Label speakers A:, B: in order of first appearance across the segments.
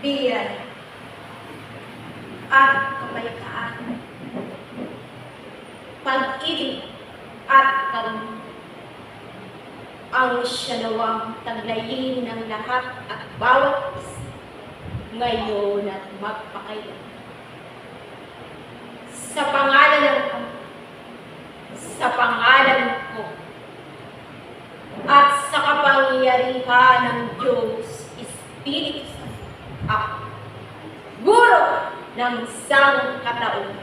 A: biyaya, at kapayapaan, pag-ibig at karunungan. Ang siya nawang taglayin ng lahat at bawat isa, ngayon at magpakailan. Sa pangalan ng Ama, sa pangalan ko, at sa kapangyarihan ng Diyos, Espiritu Santo, ako, guro ng sangkatauhan.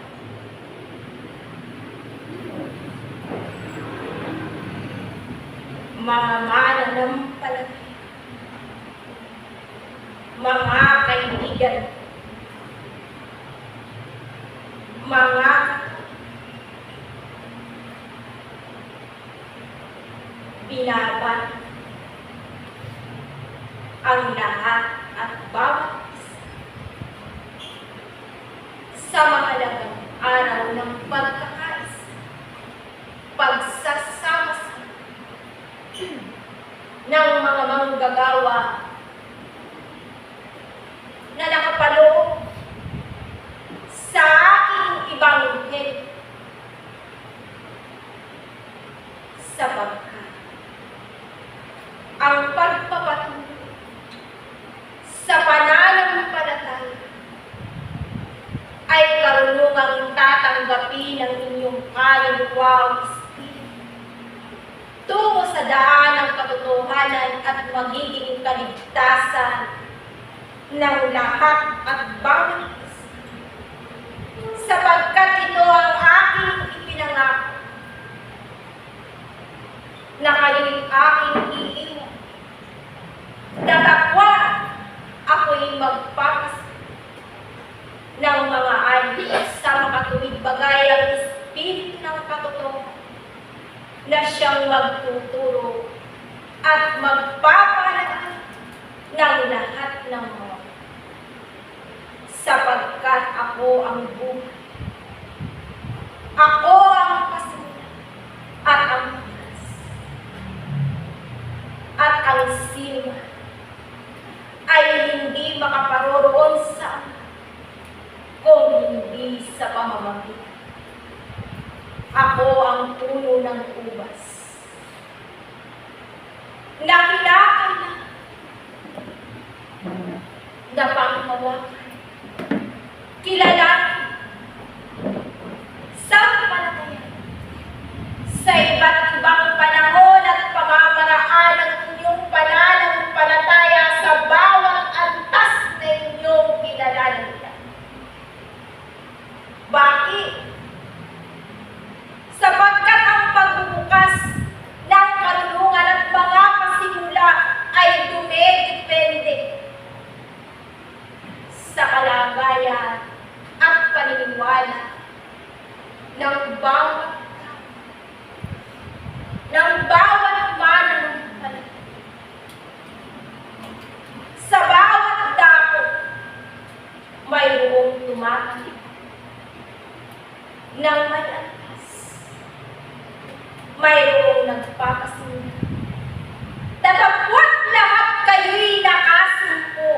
A: Mga mananampalataya, mga kaibigan, mga binaban ang lahat at bawat isa sa mahalagang araw ng pagkakaisa, pagsasama-sama ng mga manggagawa na nakapaloob sa aking ibanghel, sapagkat ang pagpapatuloy sa pananampalataya ay karunungang tatanggapin ng inyong kaluluwang espiritu tungo sa daan ng katotohanan at magiging kaligtasan ng lahat at bawat isa, sapagkat ito ang aking ipinangako na kayo'y aking iiwan, datapwan ako'y magpapas ng mga anyo sa makatuwid bagay ang espiritu ng katotohanan na siyang magtuturo at magpapalaan ng lahat ng mga, sapagkat ako ang buhay, ako ang kasimulan at ang wakas, at ang sino ay hindi makaparoroon sa Ama kung hindi sa pamamagitan. Ako ang puno ng ubas na kinakailangan na panghawakan, kilalanin, sampalatayan sa iba't ibang panahon at pamamaraan ng inyong pananampalataya sa bawat antas na inyong kilalanin. Bakit? Sapagkat ang pagbubukas ng karunungan at mga pasimula ay dumedepende sa kalagayan at paniniwala ng bawat mananampalataya. Sa bawat dako, mayroong tumatakip ng may antas, mayroong nagpapasimula. Datapwat lahat kayo'y nakasumpo,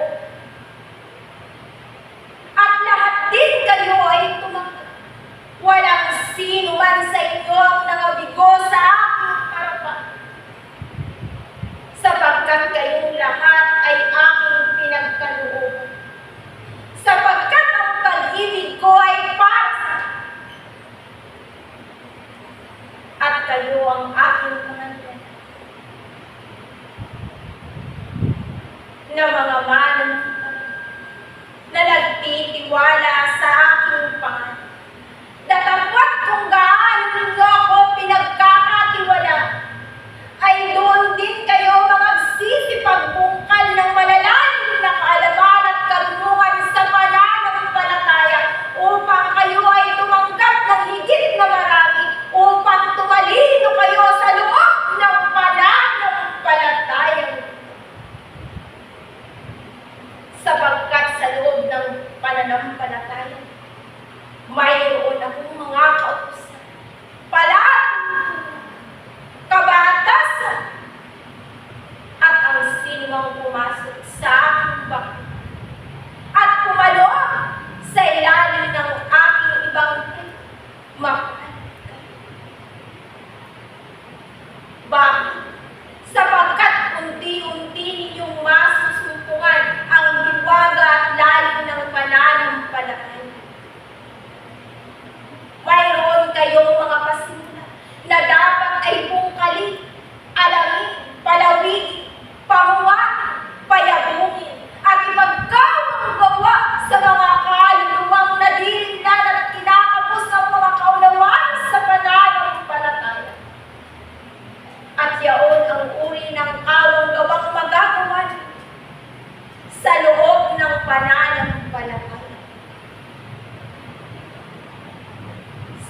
A: at lahat din kayo ay tumanggap. Walang sino man sa inyo ang nangabigo sa aking harapan, sapagkat kayong lahat ay aking pinagkalooban, sapagkat ang pag-ibig ko ay para sa at kayo ang aking pangalan.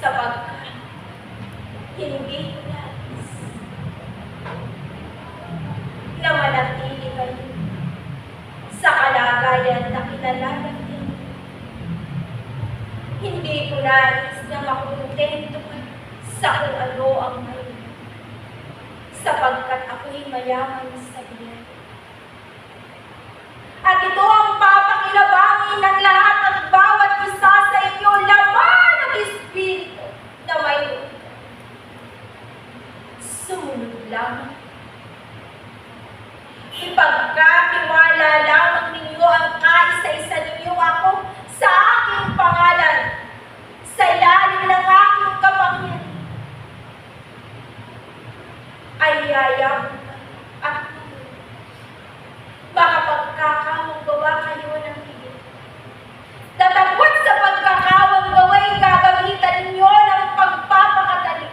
A: sapagkat hindi ko nais na manatili kayo sa kalagayan na kinalala niyo. Hindi ko nais na makontento kayo sa kung ano ang mayroon, sapagkat ako'y mayaman sa biyaya. At ito ang papakilabangin ng lahat at bawat isa sa inyo, laman ng Espiritu na mayroon. Sumunod lamang. Ipagkatiwala lamang ninyo ang kaisa-isa ninyo ako sa aking pangalan, sa ilalim ng aking kapangyarihan. Ay yayaman at makapagkakawang gawa kayo ng higit. Tatapot sa pagkakawang gawa'y gagamitan ninyo ng pagpapakadali.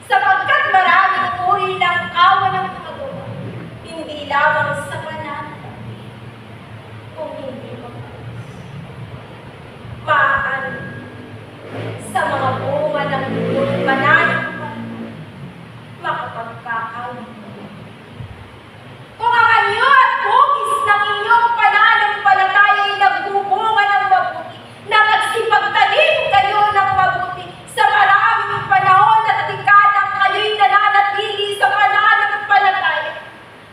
A: Sapagkat maraming uri ng awa ng gumagawa, hindi lamang sa pananalapi, kung hindi maaari sa mga bunga ng inyong pananampalataya makapagkakawang gawa. Kung ang anyo at bugis ng inyong pananampalataya ay nagbubunga ng mabuti, na nagsipagtanim kayo ng mabuti, sa maraming panahon at dekadang kayo'y nananatili sa pananampalataya,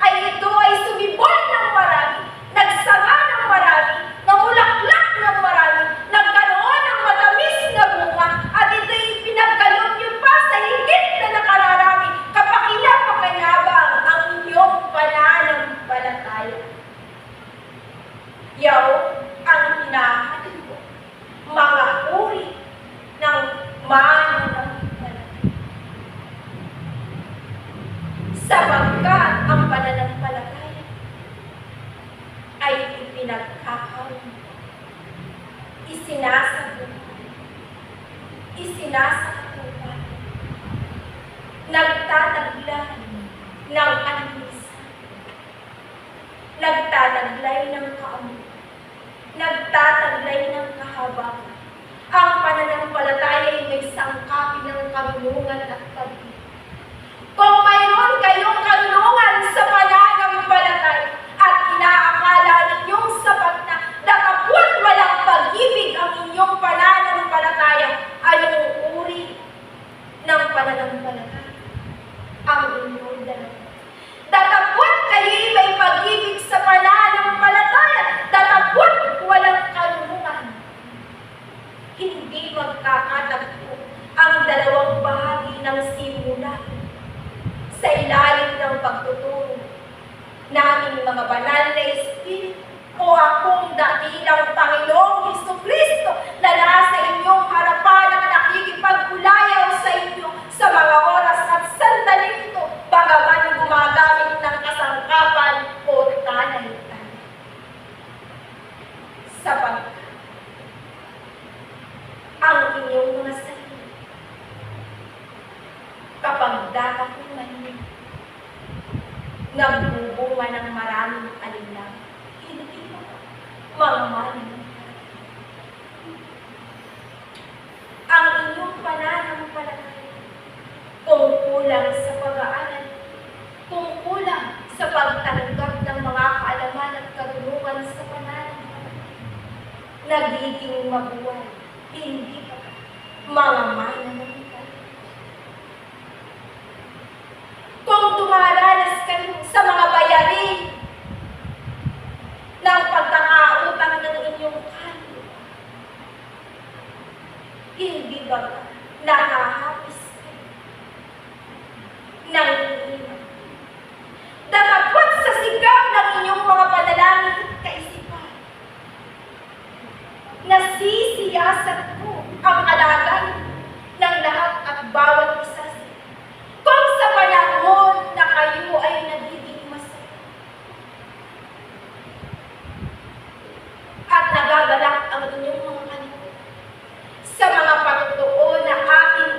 A: ay ito ay sumibol ng marami, nagsanga ng marami, namulaklak ng marami, nagkaroon ng matamis na bunga, at ito'y pinagkaloob niyo pa sa higit na nakararami, kapakinapakinabang ang inyong pananampalataya. Yaw ang hinahanap ko, mga uri ng mananampalataya. Sapagkat ang pananampalataya ay ipinagkakaroon, isinasatupan, nagtataglan ng anisa, nagtataglay ng kaamoy, nagtataglay ng kahabagan. Ang pananampalataya ay may sangkapin ng karunungan at pag-ibig. Kung mayroon kayong karunungan sa pananampalataya at inaakala ninyong sapat na, datapot walang pag-ibig ang inyong pananampalataya, anong uri ng pananampalataya ang inyong dalawa? Datapot kayo'y may pag-ibig sa pananampalataya, datapot walang karunungan. Hindi magkakatagpo ang dalawang bahagi ng simula sa ilalim ng pagtuturo naming mga banal na Espiritu o akong dakilang Panginoong Jesucristo na nasa inyong harapan at nakikipag-ulayaw sa inyo sa mga oras at sandaling ito, bagaman gumagamit ng kasangkapan o tanay-tanay. Sapagkat ang inyong mga sarili, kapag dakating mahinig, nagbubunga ng maraming alinlang, hindi mga maling. Ang inyong pananampalataya, kung kulang sa pag-aaral, kung kulang sa pagtanggap ng mga kaalaman at karunungan sa pananampalataya, nagiging mabuhay, hindi pa mga mananampalataya. Kung tumaranas kayo sa mga bayarin ng pagkakautang ng inyong kanyo, hindi ba nakahapis kayo ng inyong datapot sa sigaw ng inyong mga panalangin at kaisipan? Nasisiyasat ko ang kalagayan ng lahat at bawat isa. Kung sa panahon na kayo ay nagiging masaya at nagagalak ang inyong mga kalimutan sa mga pagtutuon na aking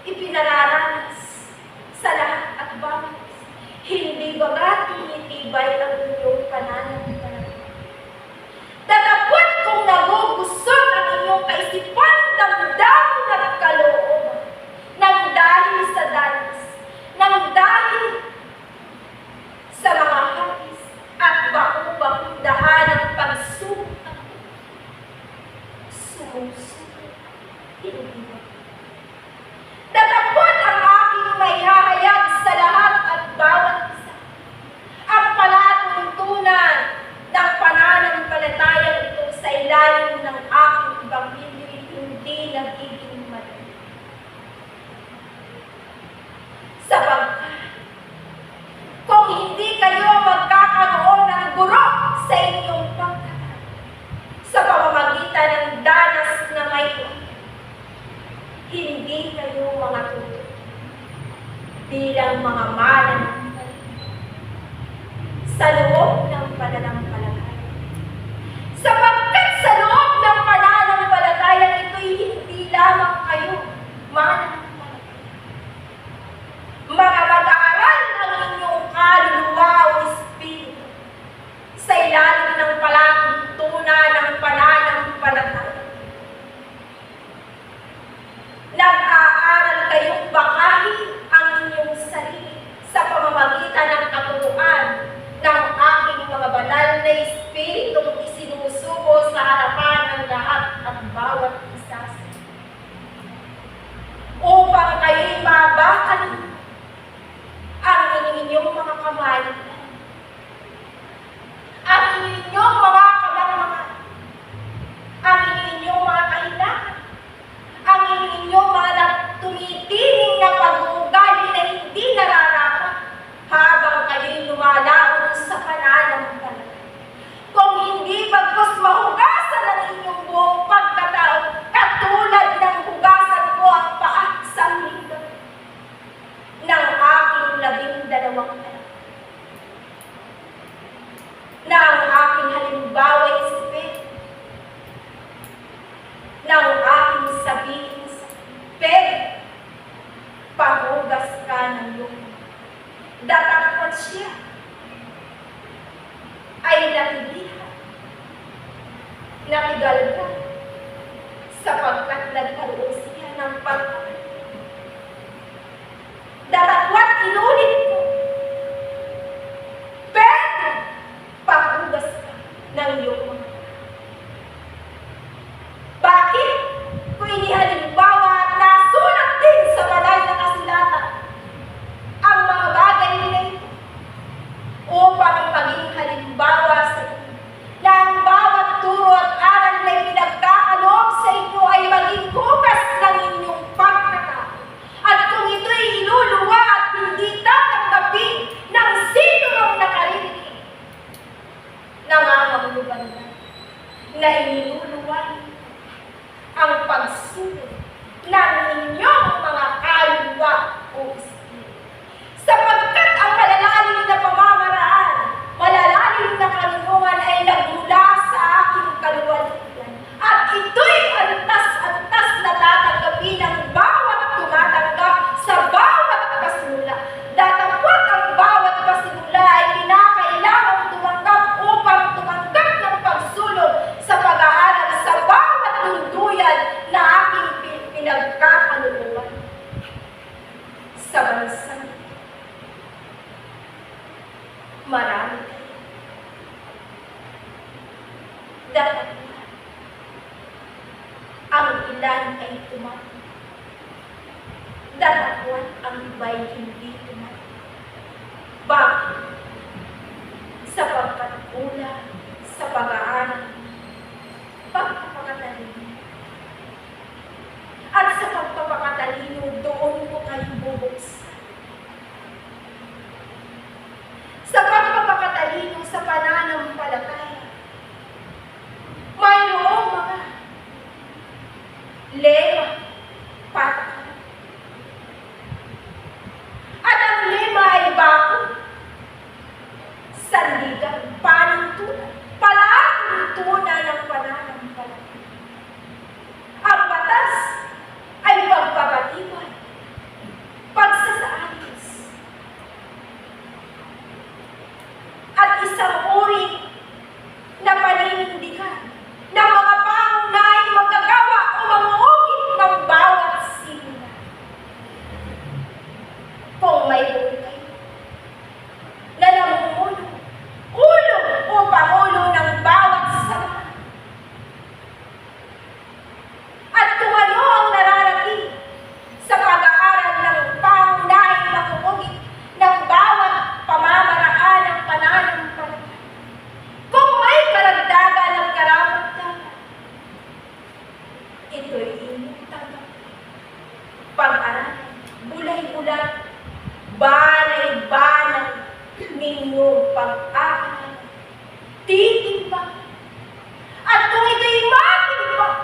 A: ipinararanas sa lahat at bawat isa, hindi bagat tumitibay ang inyong pananampalataya. Tatapot kung nagugusot ang bilang mga mananampalataya sa loob ng pananampalataya. Sapagkat sa loob ng pananampalataya ito'y hindi lamang kayo mananampalataya. Mga mag-aaral ang inyong kaluluwa o espiritu sa ilalim ng palatuntunan ng pananampalataya. Nag-aaral kayong bakahin ang inyong sarili sa pamamagitan ng katuruan ng aking mga banal na espiritong isinusuko sa harapan ng lahat at bawat isa upang kayo'y mabakalin ang inyong mga kamalian, ang inyong mga kalamang, ang inyong mga kahinaan, ang inyong mga tumitining na pag-uugali na hindi nararapat habang kayo'y lumalaon sa pananampalataya. Kung hindi bagkus mahugasan ang inyong buong pagkatao, katulad ng hugasan ko ang paa sa ligaw ng aking 12 anak, na ang aking halimbawa isipin, ng aking sabihin sa Pedro, pahugas ka ng iyong datakot siya ay natigihan, nakigalga, sapagkat nagkaroon siya ng pagkakas. Datakwat inulit ko, Pedro, pahugas ka ng iyong mga. Bakit? Kung inihalimbawa at nasulat din sa banal na kasulatan ang mga bagay nila ito upang maging halimbawa sa inyo na ang bawat turo at aral na pinagkakaloob sa inyo ay maging hugas ng inyong pagkatao. At kung ito'y iluluwa at hindi tatanggapin ng sino ang nakarinig, nangangahulugan na iniluluwa ang pagsunod ng inyong mga kaluluwa o espiritu. Sapagkat ang malalalim na pamamaraan, malalalim na karunungan ay nagmula sa aking kaluwalhatian. At ito'y antas-antas na tatanggapin ng bawat tumatanggap sa bawat pasimula. Datapwat ang bawat pasimula ay kinakailangang tumanggap upang tumanggap ng pagsulod sa pag-aaral sa bawat tunduyan na aking pinagkakaluluan sa bansang marami kayo. Dapat ang ilan ay tumatanggap. Dapat ang iba'y hindi tumatanggap. Bakit? Sapagkat una sa pag-aaral, pagpapakatalino. At sa pagpapakatalino, doon ko kayo bubuksan. Sa pagpapakatalino sa pananampalataya, mayroong mga lema, patakaran. At ang lema ay bako, sandigan, panuntunan, palatuntunan ng pananampalataya. Ang batas ay pagpapatibay, pagsasaayos, at isang uri na paninindigan ng mga pangunahing magagawa o mangungit ng bawat simula. Kung mayroon kayo na namumuno, ulo o pangulo ng bawat samahan, at kung ano ang nararating sa pag-aaral ng pangunahing mangungit ng bawat pamamaraan ng pananampalataya, kung may karagdagan ng karapat-dapat, ito'y inyong tanggap. Pag-aral, bulay-bulan, banay-banay ninyong pag-aaral, titimbang. At kung ito'y matimbang,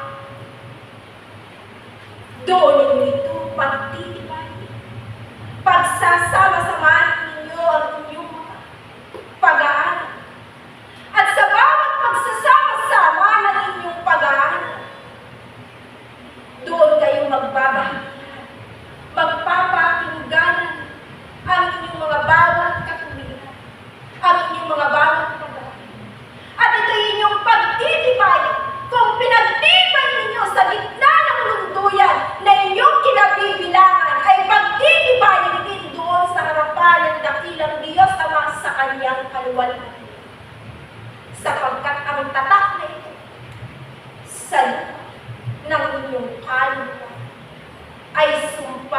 A: doon ninyo ito pagtitibay, pagsasama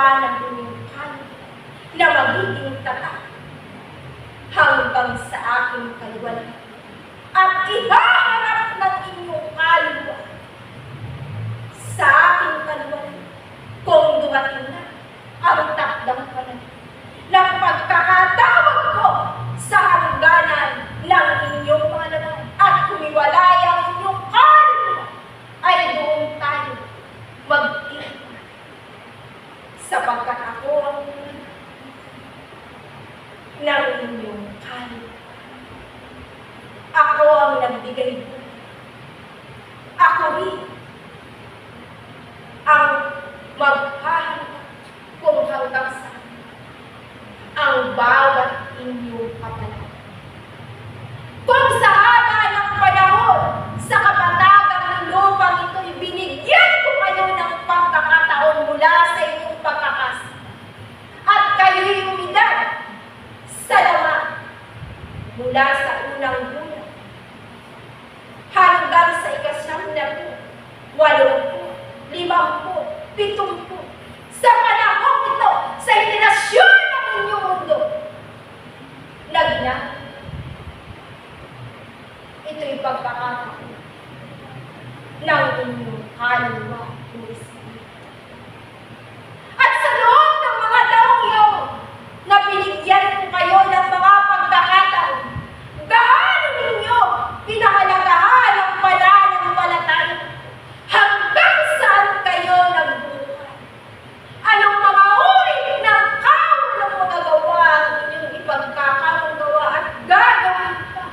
A: ng inyong kaluluwa na magiging tatak hanggang sa aking kaliwala. At ihaharap ng inyong kaluluwa sa aking kaliwala kung dumating na ang takdang panahon ng pagkakatawag ko sa hangganan ng inyong mga laman at kumiwalay ang inyong kaluluwa, ay doon tayo magtitiwala. Sapagkat ako ang ng inyong kaluluwa. Ako ang nagbigay buhay. Ako rin ang maghahanap kung hanggang saan ang bawat inyong kapalaran. Kung sa haba ng panahon, sa kapatagang ng lupang ito'y binigyan ko kayo ng pagkakataon mula sa inyong pagkakasala, at kayo'y umidad sa laman mula sa unang bulan hanggang sa ika-90, 80, 50, 70, sa panahon ito, sa henerasyon ng inyong mundo, na ginagawa. Ito'y pagkakataon ng inyong kaluluwa o espiritu. At sa loob ng mga taong iyon, na binigyan ko kayo ng mga pagkakataon, gaano ninyo pinahalagahan ang pananampalataya hanggang saan kayo nagbuhay? Anong mga uri ng ng magagawa ang inyong ipagkakamagawa at gagawin pa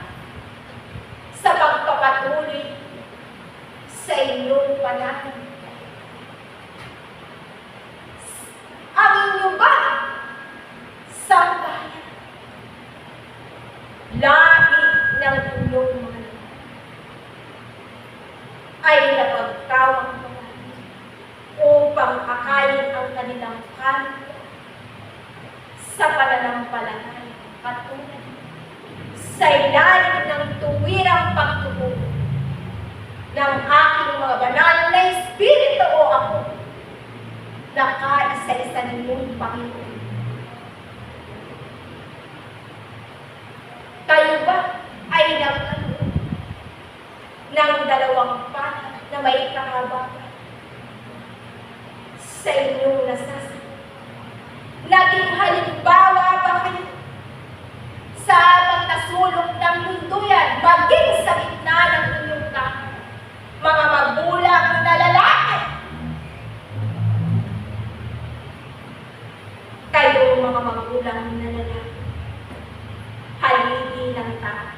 A: sa pagpapatuloy sa inyong pananampalataya? Ang inyong ba sambahayan, lahi ng inyong mga laman, ay napagtawang mga upang akayin ang kanilang kaluluwa sa pananampalataya katulad sa ilalim ng tuwirang pagtuturo ng aking mga banal na espiritu o ako, na kaisa-isa ninyong Panginoon. Kayo ba ay nagkaroon ng dalawang pata na may kahabagan sa inyong nasasabi? Naging halimbawa ba kayo sa pagkasulok ng mundo yan, maging sa gitna ng inyong tahanan, mga magulang na lalaki? Kayo mga magulang na lalaki, haligi ng tao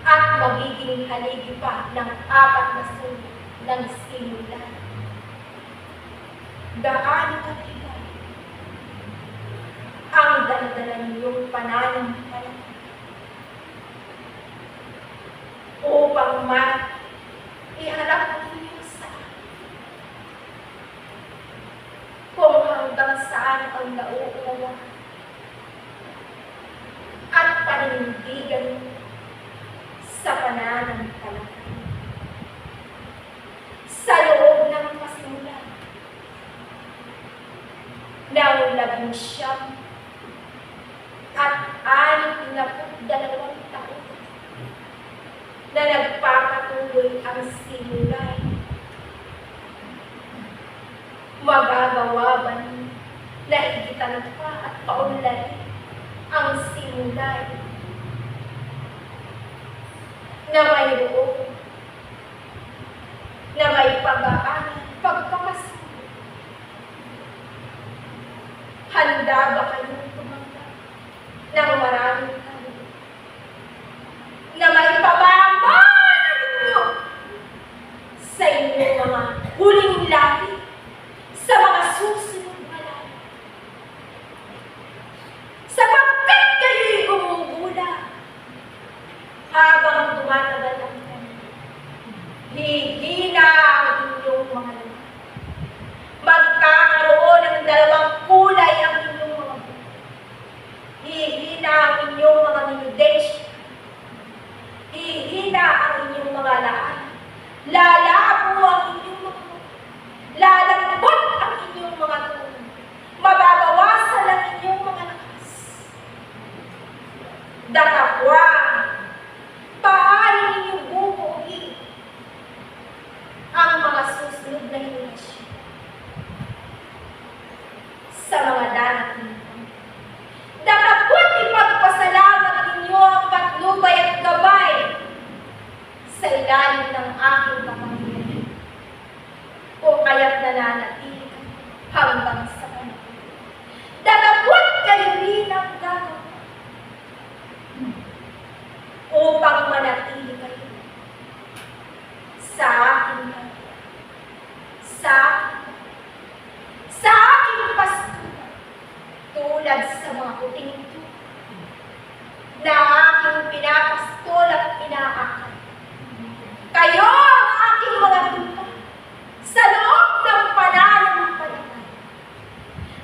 A: at magiging haligi pa ng 4 na sulok ng simula. Gaano katibay ang dala-dala niyong pananampalataya upang iharap ninyo sa kung hanggang saan ang nauunawa at panindigan sa pananampalataya. Sa loob ng pasimulan ng 19 at 62 taon na nagpapatuloy ang simulay, magagawa ba na higitan pa at paunlarin ang simulay na mayroon na may pag-aaral pagkamasunod? Handa ba kayong tumanggap ng maraming kaluluwa na may pamamana ninyo sa inyong mga huling lahi sa mga susunod na lahi? Sapagkat kayo'y gumugula habang tumatagal ang panahon, hihina ang inyong mga laman. Magkakaroon ng 2 kulay ang inyong mga buhay. Hihina ang inyong mga minudensya. Hihina ang inyong mga laan. Lalabo ang inyong mga buhay. aking sa aking pastulan, tulad sa mga puting ito, na aking pinapastol at inaakay. Kayo ang aking mga tupa sa loob ng pananampalataya.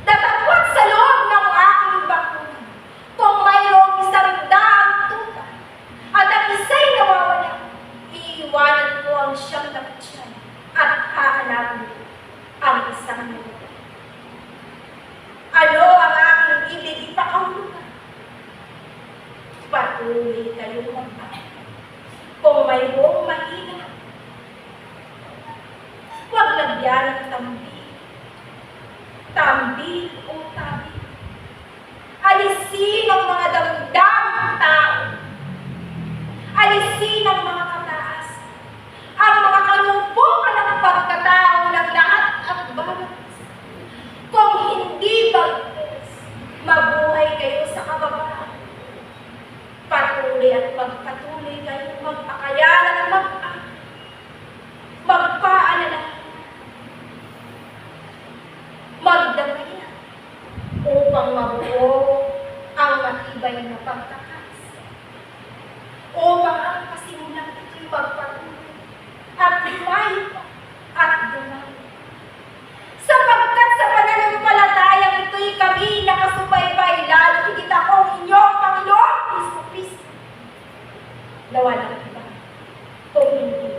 A: Datapot sa loob ng aking bakuran, kung mayroong isang daang tupa at ang isa'y nawawala, iiwanan ko ang siyang nakatyan at hahanapin ko ang isang nawawala. Ano ang aking ibig ipakahulugan? Patuloy kayong magpapalagay. Kung mayroong mahina, huwag lagyan ng tambil o tabi. Alisin ang mga damdaming tao. Alisin ang mga kataas. Ang mga kalumpukan ng pagkatao ng lahat at bawat. Kung hindi bagtas, mabuhay kayo sa kababaan. Patuloy at magpatuloy kayo magpakayala ng magpaalala, magdamay upang mabuo ang matibay na pagtakas. Upang ang kasimulang ito'y magpatuloy at lumayo pa at dumayo. Sapagkat sa pananampalatayang ito'y kami nakasubaybay, lalo higit ako ang inyong Panginoon Kristo. Na walang iba, kung hindi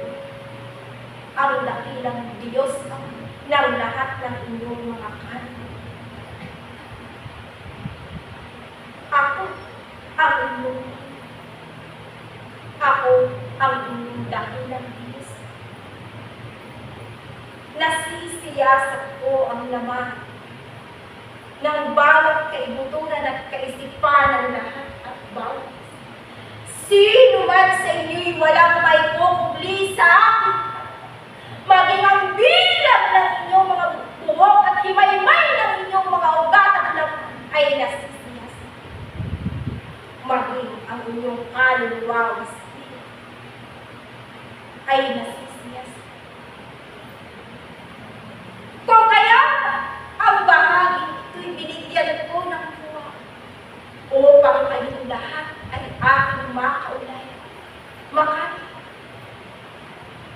A: ang dakilang Diyos ng lahat ng inyong mga kanin. Ako ang inyong dakilang Diyos. Nasisiyasat ko ang laman ng bawat kaibuturan at kaisipan ng lahat at bawat. Sino man sa inyo'y walang may kukubli sa akin, maging ang bilang ng inyong mga buhok at himaymay ng inyong mga ugat at laman ay nasisiyas. Maging ang inyong kaluluwa o espiritu ay nasisiyas. Kung kaya ang bahaging ito'y binigyan ko ng buwan upang kayong lahat ay aking makaulay,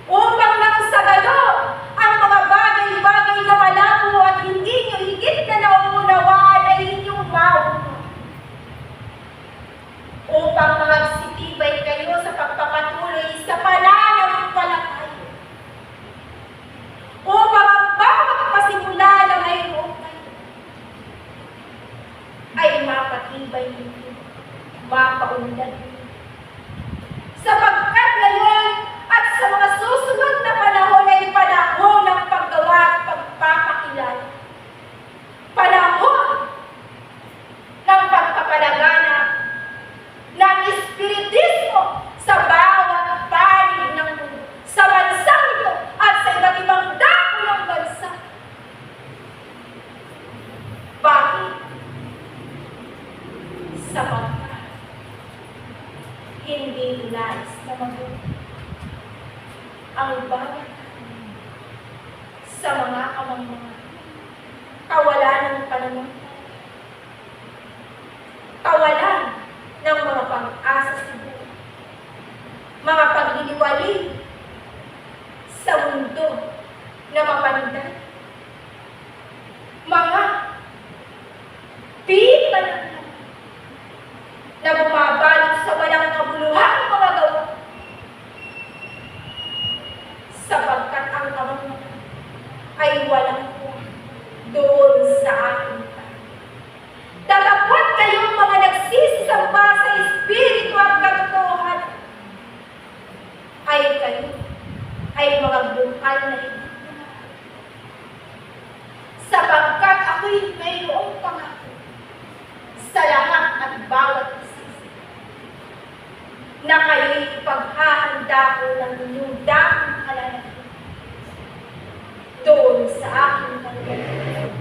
A: upang nang sa ganon ang mga bagay-bagay na malabo at hindi nyo higit na nauunawaan ay inyong mauunawaan. Upang magsitibay kayo sa pagpapatuloy sa pananampalataya. Upang ang bawat pasimula na mayroon kayo ay mapatibay ninyo, mapaunlad ninyo. Sapagkat ngayon at sa mga susunod na panahon ay panahon ng paggawa at pagpapakilala. Panahon ng pagpapalaganap ng espiritismo sa bawat panig ng mundo, sa bansang ito at sa iba't ibang dako ng bansa. Bakit? Sapagkat hindi nais na mabuti ang bawat sa mga kamangmangan, kawalan ng pananampalataya, kawalan ng mga pag-asa sa buhay, mga pagliliwali sa mundo na mapanday, mga pipanan na bumabalot sa walang kabuluhang mga gawa, sapagkat ang kamangmangan ay walang kuwan doon sa ating tayo. Datapot kayong mga nagsisisamba sa espiritu at katotohanan, ay kayo ay mga bungkal na higit na mahal. Sapagkat ako'y mayroong pangako sa lahat at bawat isisi, na kayo'y paghahanda ko ng inyong daming kalalagyan doon sa aking pagkakas.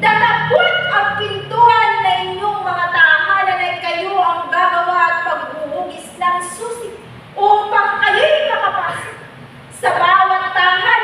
A: Datapot ang pintuan na inyong mga tahanan ay kayo ang gagawa at pagbuhugis ng susi upang kayo'y makapasok sa bawat tahanan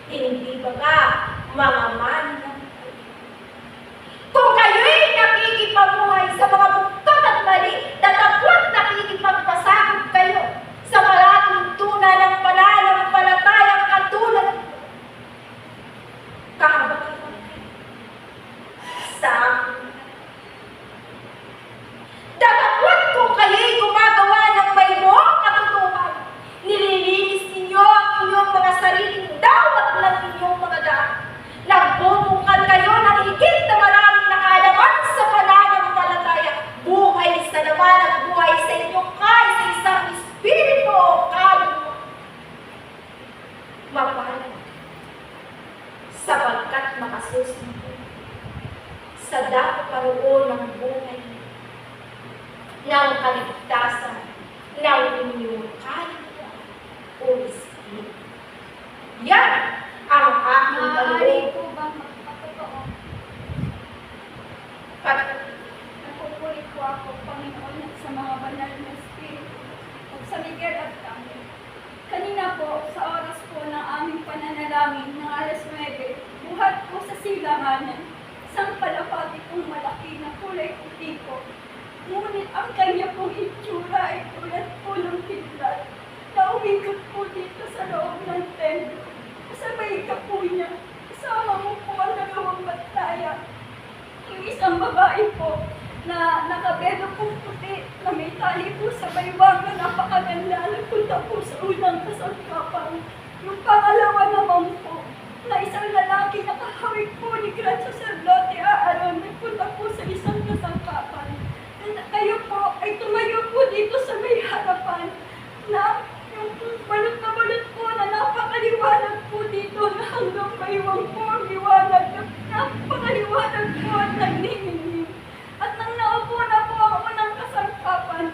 A: Hindi ba nga mga manang kung kayo'y nakikipamuhay sa mga buktot at mali, datapwat nakikipagpasakot kayo sa maraming tunay ng pananampalatayang katulad kahabang-habang kayo sa akin. Datapwat kung kayo'y gumagawa ng mayroong katotohanan, nililinis ninyo ang inyong mga sariling dawat ng inyong mga daan. Nagbubungkal kayo ng higit na maraming nakalaman sa pananampalataya. Buhay sa naman at buhay sa inyong kahit sa isang espiritu o kaluluwa. Mapalad sapagkat makasusunod sa daparoon ng buhay ng kaligtasan ng inyong kaluluwa o espiritu. Yan ang aking
B: Maaari
A: kaloob.
B: po bang magpatotoo? Napupuri po ako, Panginoon, sa mga banal na espiritu at sa Miguel at Angel. Kanina po, sa oras po ng aming pananalangin ng alas 9, buhat po sa silanganan, isang palapati pong malaki na kulay puti po. Ngunit ang kanya pong itsura ay tulad po ng kidlat na umikot po dito sa loob ng templo. Kasabay ka po niya, kasama mo po ang dalawang bataya. Yung isang babae po na nakabelo pong puti na may tali po sa baywang na napakaganda nagpunta po sa unang kasangkapan. Yung pangalawa naman po na isang lalaki na kahawig po ni Gran Sacerdote Aaron nagpunta po sa isang kasangkapan. Kayo po ay tumayo po dito sa may harapan na yung balot na balot po na napakaliwanag po dito na hanggang baywang po ang liwanag na napakaliwanag po at nagniningning. At nang naupo na po ang unang kasangkapan,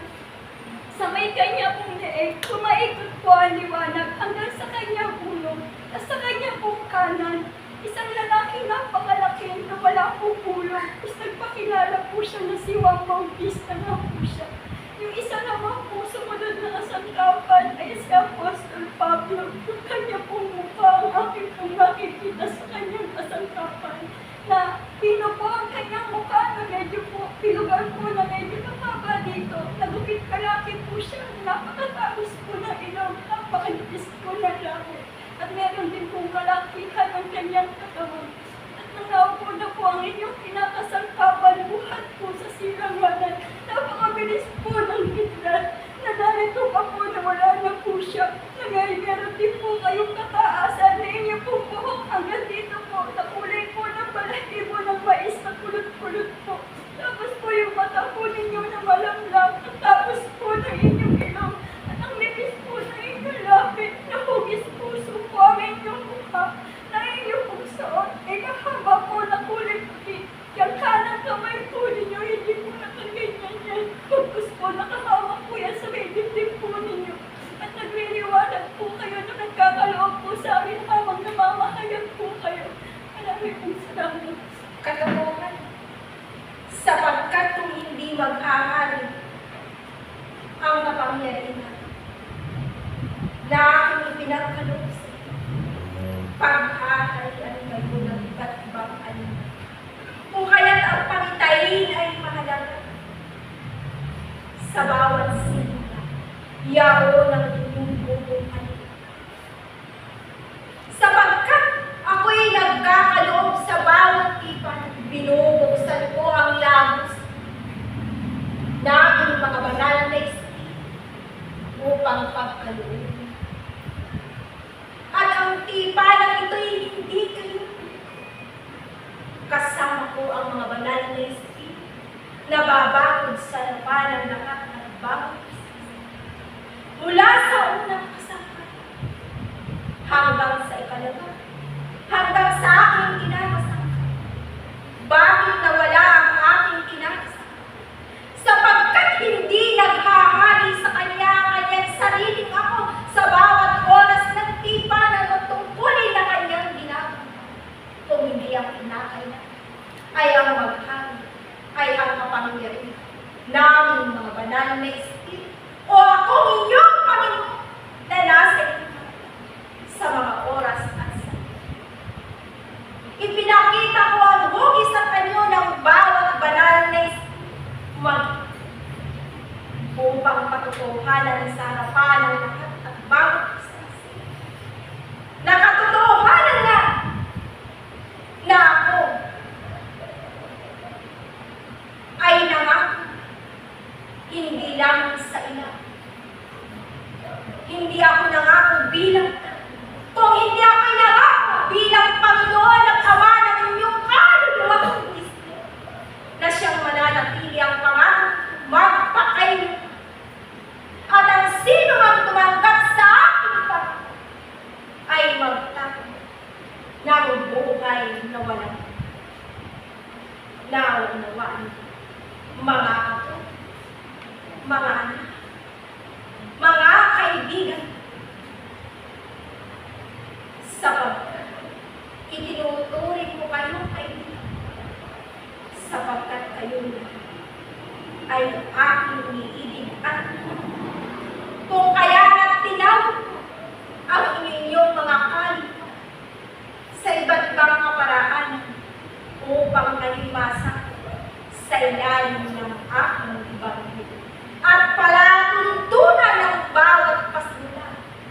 B: sa may kanya pong leeg, tumaikot po ang liwanag hanggang sa kanyang ulo at sa kanyang pong kanan. Isang lalaki napakalaki na wala po ulo. Tapos nagpakilala po siya na si Juan Bautista na po siya. Yung isa naman po sumunod na kasangkapan ay si Apostol Pablo. Yung kanya pong mukha ang aking pong nakikita sa kanyang kasangkapan. Na pino po ang kanyang mukha na medyo po, pilugan po na medyo kapaba dito. Nagupit kalaki po siya. Napakatapos po ng ilong. Napakanipis po ng langit. At meron din pong kalakihan ang kanyang katawan. At nang naupo na po ang inyong kinakasangkapan, buhat po sa silanganan. Napakabilis po ng kidlat. Na narito pa po na wala na po siya. Meron din po kayong kataasan na inyo pong buhok hanggang dito po. Na kulay po ng balahibo ng mais na kulot-kulot po. Tapos po yung mata po ninyo na malamlam. At tapos po ng inyong ilong. At ang nipis po ng inyong lapit. Nahugis puso po ang inyong mukha. Na inyong pong suot ay kahaba po na kulay puti. Yung kanang kamay po ninyo, hindi po nakaganyan yan. Pagkus po nakahawak po yan sa may dibdib po ninyo. At nagliliwanag po kayo na nagkakaloob po sa amin habang namamahayag po kayo. Marami pong salamat.
A: Katotohanan, sapagkat kung hindi maghahari ang kapangyarihan na aking ipinagkaloob sa iyo, paghaharian kayo ng iba't ibang anino. Kung kaya't ang pangitayin ay mahalaga sa bawat simula, yaon ang inyong buong anino. Sapagkat ako'y nagkakaloob sa bawat ipan, binubuksan ko ang labos na aking mga banal na espiritu upang pagkaloob. At ang tipanan ito'y hindi kayo. Kasama ko ang mga banal na espiritu na babakod sa lapanan ng lahat ng bawat isa. Mula sa unang kasangkapan hanggang sa ikalawa, hanggang sa aking kinakasangkapan. Bakit nawala ang aking kinakasangkapan? Sapagkat hindi naghahari sa kanya ang kanyang sariling ako sa bawat oras ng tipanan o tungkulin na kanyang ginagawa. Kung hindi ang kinakailangan, ay ang maghari, ay ang kapangyarihan naming mga banal tunay na walang naunawaan. Mga apo, mga anak, mga kaibigan, sapagkat itinuturing mo kayong kaibigan, sapagkat kayo ay aking niibig at kung kaya tinawag ko ang inyong mga kalip sa iba't ibang kaparaan upang kayo'y masa sa ilalim ng aking ibang